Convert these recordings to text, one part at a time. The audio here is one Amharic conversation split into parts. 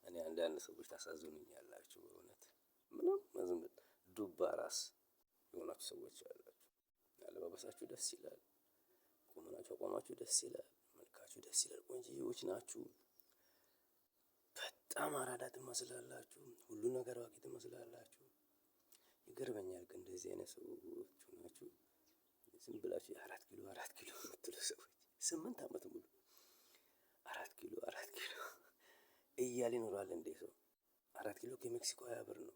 እኔ አንዳንድ ሰዎች ታሳዝኑኛላችሁ በእውነት ምንም ዝም ዱባ ራስ የሆናችሁ ሰዎች አላችሁ። አለባበሳችሁ ደስ ይላል፣ ቁመናችሁ አቋማችሁ ደስ ይላል፣ መልካችሁ ደስ ይላል፣ ቆንጆዎች ናችሁ። በጣም አራዳ ትመስላላችሁ፣ ሁሉ ነገር አዋቂ ትመስላላችሁ። ይገርመኛል ግን እንደዚህ አይነት ሰዎች ናችሁ። ዝም ብላችሁ አራት ኪሎ የምትሉ ሰዎች 8 ዓመት ሙሉ 4 ኪሎ እያለ ይኖራል እንዴ ሰው? 4 ኪሎ ከሜክሲኮ 20 ብር ነው።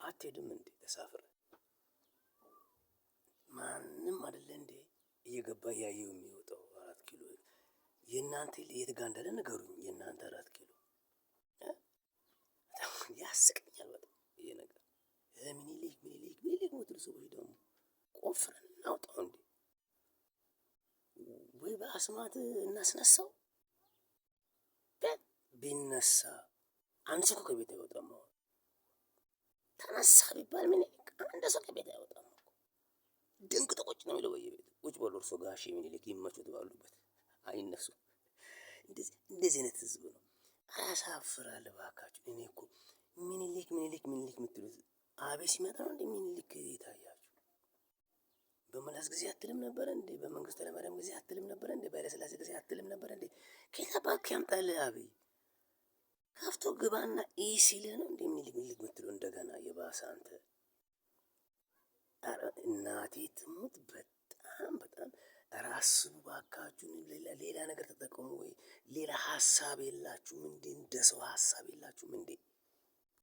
አትሄድም እንዴ ተሳፍረ? ማንም አይደለ እንዴ እየገባ እያየው የሚወጣው 4 ኪሎ? የእናንተ የት ጋር እንዳለ ንገሩኝ። የእናንተ 4 ኪሎ ያስቀኛል በጣም ይሄ ነገር። ምኒልክ የምትሉ ሰዎች ደግሞ ቆፍረን እናውጣው እንዴ? ወይ በአስማት እናስነሳው። ቢነሳ አንድ ሰው ከቤት አይወጣም። አሁን ተነሳ ቢባል ምኒልክ አንድ ሰው ከቤት አይወጣም እኮ። ደንግጦ ቁጭ ነው የሚለው በየቤቱ። ቁጭ በሉ እርሶ ጋሼ ምኒልክ ይመቹት ባሉበት አይነሱ። እንደዚህ አይነት ህዝብ ነው። አያሳፍራል እባካችሁ። እኔ እኮ ምኒልክ የምትሉት አቤት ሲመጣ ነው እንደ ምኒልክ የታያችሁ። በመላስ ጊዜ አትልም ነበር እንዴ? በመንግስቱ ኃይለማርያም ጊዜ አትልም ነበር እንዴ? በኃይለሥላሴ ጊዜ አትልም ነበር እንዴ? ከየት እባክህ ያምጣልህ አብይ? ከፍቶ ግባና ሲልህ ነው እንዴ ምኒልክ የምትለው? እንደገና የባሰ አንተ። እናቴ ትሙት። በጣም ራስ ባካችሁን። ሌላ ነገር ተጠቀሙ ወይ? ሌላ ሀሳብ የላችሁም እንዴ? እንደ ሰው ሀሳብ የላችሁም እንዴ?